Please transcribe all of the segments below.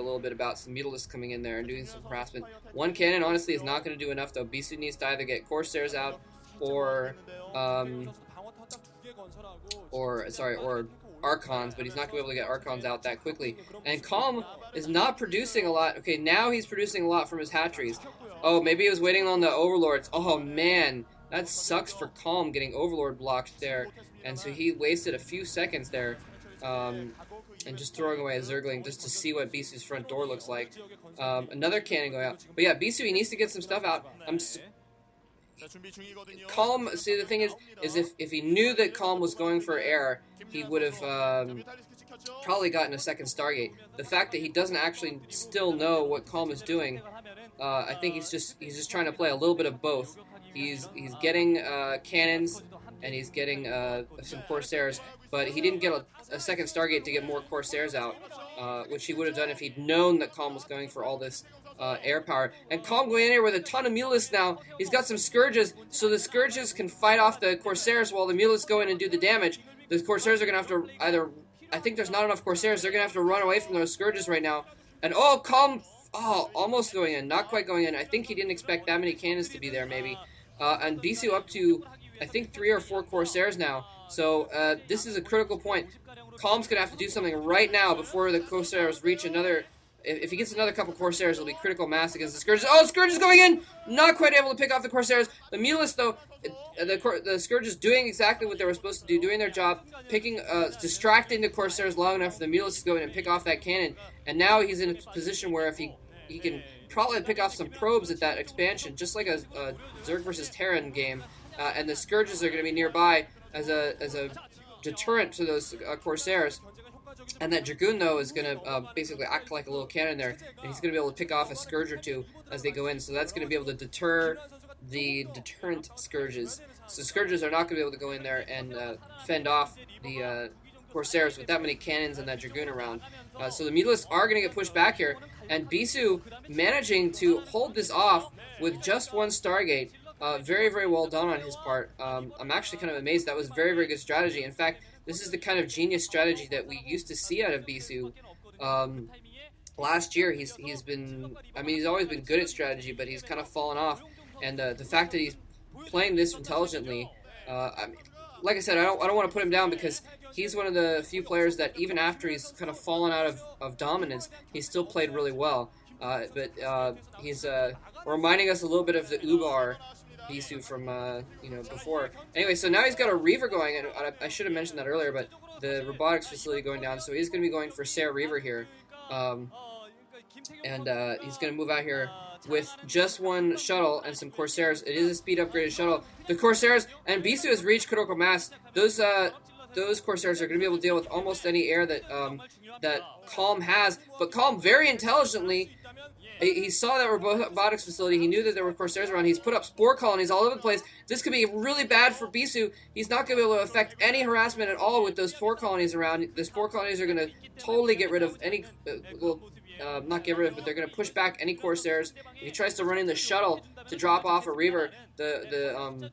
a little bit about some Mutalisks coming in there and doing some harassment. One cannon, honestly, is not going to do enough, though. Bisu needs to either get Corsairs out or Archons, but he's not going to be able to get Archons out that quickly. And Calm is not producing a lot. Okay, now he's producing a lot from his hatcheries. Oh, maybe he was waiting on the Overlords. Oh, man. That sucks for Calm getting Overlord blocked there. And so he wasted a few seconds there. And just throwing away a Zergling just to see what Bisu's front door looks like. Another cannon going out. But yeah, Bisu, he needs to get some stuff out. Calm, see, the thing is if he knew that Calm was going for air, he would have probably gotten a second Stargate. The fact that he doesn't actually still know what Calm is doing, I think he's just trying to play a little bit of both. He's getting cannons and he's getting some Corsairs, but he didn't get a second Stargate to get more Corsairs out, which he would have done if he'd known that Calm was going for all this air power. And Calm going in here with a ton of Mutalisks now. He's got some Scourges, so the Scourges can fight off the Corsairs while the Mutalisks go in and do the damage. The Corsairs are going to have to either... I think there's not enough Corsairs. They're going to have to run away from those Scourges right now. And oh, Calm... Oh, almost going in. Not quite going in. I think he didn't expect that many cannons to be there, maybe. And Bisu up to, I think, 3 or 4 Corsairs now. So this is a critical point. Calm's going to have to do something right now before the Corsairs reach another... If he gets another couple Corsairs, it'll be critical mass against the Scourges. Oh, Scourge is going in! Not quite able to pick off the Corsairs. The Mutalisks, though, the Scourge is doing exactly what they were supposed to do, doing their job, distracting the Corsairs long enough for the Mutalisks to go in and pick off that cannon. And now he's in a position where if he can probably pick off some probes at that expansion, just like a Zerg versus Terran game, and the Scourges are going to be nearby as a deterrent to those Corsairs. And that Dragoon, though, is going to basically act like a little cannon there, and he's going to be able to pick off a Scourge or two as they go in, so that's going to be able to deter the deterrent Scourges. So Scourges are not going to be able to go in there and fend off the Corsairs with that many cannons and that Dragoon around. So the Mutalisks are going to get pushed back here, and Bisu managing to hold this off with just one Stargate. Very, very well done on his part. I'm actually kind of amazed. That was very, very good strategy. In fact, this is the kind of genius strategy that we used to see out of Bisu. Last year, he's been... I mean, he's always been good at strategy, but he's kind of fallen off. And the fact that he's playing this intelligently... I mean, like I said, I don't want to put him down because he's one of the few players that even after he's kind of fallen out of dominance, he's still played really well. But he's reminding us a little bit of the Ubar Bisu from, before. Anyway, so now he's got a Reaver going, and I should have mentioned that earlier, but the robotics facility going down, so he's going to be going for Sarah Reaver here. And he's going to move out here with just one shuttle and some Corsairs. It is a speed upgraded shuttle. The Corsairs, and Bisu has reached critical mass. Those Corsairs are going to be able to deal with almost any air that that Calm has, but Calm very intelligently... He saw that robotics facility. He knew that there were Corsairs around. He's put up spore colonies all over the place. This could be really bad for Bisu. He's not going to be able to affect any harassment at all with those spore colonies around. The spore colonies are going to totally get rid of any... not get rid of, but they're going to push back any Corsairs. If he tries to run in the shuttle to drop off a Reaver, the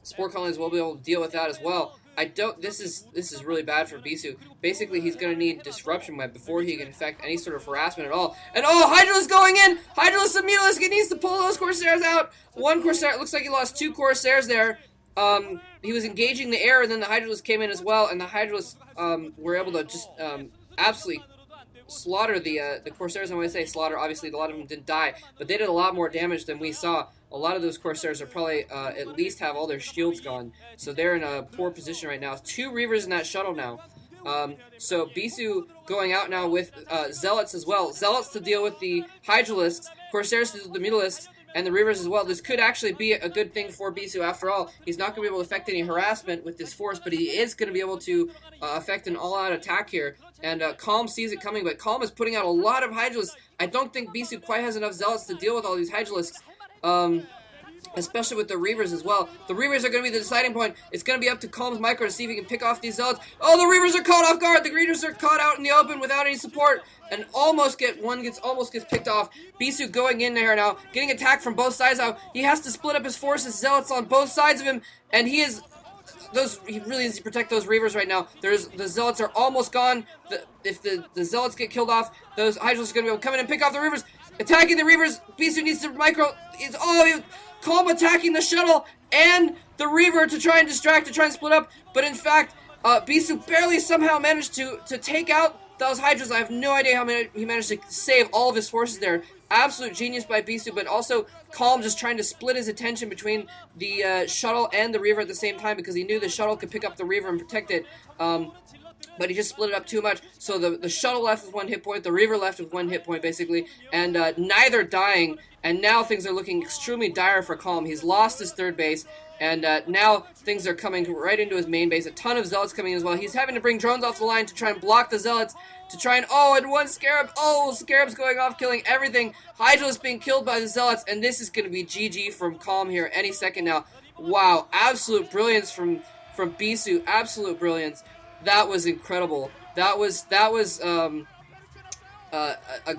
spore colonies will be able to deal with that as well. This is really bad for Bisu. Basically, he's going to need Disruption Web before he can affect any sort of harassment at all. And oh, Hydralisk going in! Hydralisk and Mutalisk, he needs to pull those Corsairs out! One Corsair, it looks like he lost 2 Corsairs there. He was engaging the air, and then the Hydralisk came in as well, and the Hydralisk were able to just absolutely slaughter the Corsairs. I want to say slaughter, obviously a lot of them didn't die, but they did a lot more damage than we saw. A lot of those Corsairs are probably at least have all their shields gone, so they're in a poor position right now. 2 Reavers in that shuttle now. So Bisu going out now with Zealots as well. Zealots to deal with the Hydralisks, Corsairs to deal with the Mutalisks, and the Reavers as well. This could actually be a good thing for Bisu after all. He's not going to be able to affect any harassment with this force, but he is going to be able to affect an all-out attack here. And Calm sees it coming, but Calm is putting out a lot of Hydralisks. I don't think Bisu quite has enough Zealots to deal with all these Hydralisks. Especially with the Reavers as well. The Reavers are going to be the deciding point. It's going to be up to Calm's Micro to see if he can pick off these Zealots. Oh, the Reavers are caught off guard. The Reavers are caught out in the open without any support. And almost gets picked off. Bisu going in there now, getting attacked from both sides now. He has to split up his forces. Zealots on both sides of him. And he is he really needs to protect those Reavers right now. The Zealots are almost gone. If the Zealots get killed off, those Hydralisks are going to be able to come in and pick off the Reavers. Attacking the Reavers. Bisu needs to micro. Calm attacking the shuttle and the Reaver to try and distract, to try and split up. But in fact, Bisu barely somehow managed to take out those Hydras. I have no idea how he managed to save all of his forces there. Absolute genius by Bisu, but also Calm just trying to split his attention between the shuttle and the Reaver at the same time, because he knew the shuttle could pick up the Reaver and protect it. But he just split it up too much, so the shuttle left with 1 hit point, the Reaver left with 1 hit point, basically, and neither dying, and now things are looking extremely dire for Calm. He's lost his 3rd base, and now things are coming right into his main base. A ton of Zealots coming in as well. He's having to bring drones off the line to try and block the Zealots, to try and, and 1 Scarab, Scarab's going off, killing everything. Hydralisk being killed by the Zealots, and this is going to be GG from Calm here any second now. Wow, absolute brilliance from Bisu, absolute brilliance. That was incredible. That was a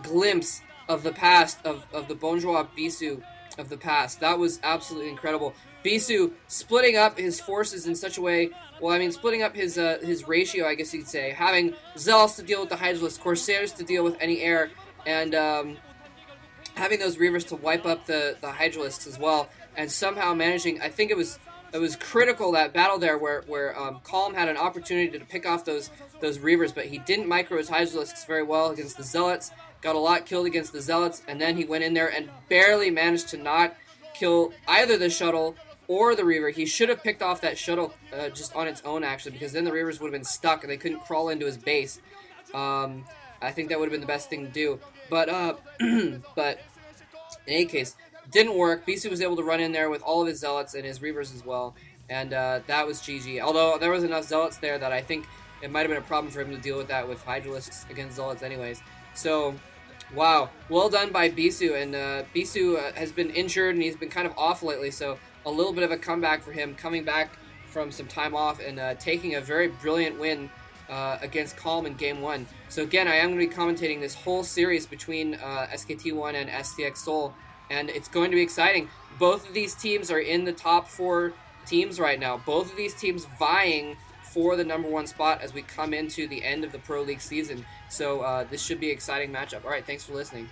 glimpse of the past of the Bonjour Bisu of the past. That was absolutely incredible. Bisu splitting up his forces in such a way. Well, I mean, splitting up his ratio, I guess you'd say. Having Zealots to deal with the Hydralisks, Corsairs to deal with any air, and having those Reavers to wipe up the Hydralisks as well, and somehow managing. I think it was critical, that battle there where Calm had an opportunity to pick off those Reavers, but he didn't micro his Hydralisks very well against the Zealots. Got a lot killed against the Zealots, and then he went in there and barely managed to not kill either the shuttle or the Reaver. He should have picked off that shuttle just on its own, actually, because then the Reavers would have been stuck and they couldn't crawl into his base. I think that would have been the best thing to do. But but in any case, didn't work. Bisu was able to run in there with all of his Zealots and his Reavers as well, and that was GG. Although there was enough Zealots there that I think it might have been a problem for him to deal with that with Hydralisks against Zealots anyways. So, wow, well done by Bisu, and Bisu has been injured and he's been kind of off lately, so a little bit of a comeback for him, coming back from some time off and taking a very brilliant win against Calm in Game 1. So again, I am going to be commentating this whole series between SKT1 and STX Seoul, and it's going to be exciting. Both of these teams are in the top 4 teams right now. Both of these teams vying for the #1 spot as we come into the end of the Pro League season. So this should be an exciting matchup. All right, thanks for listening.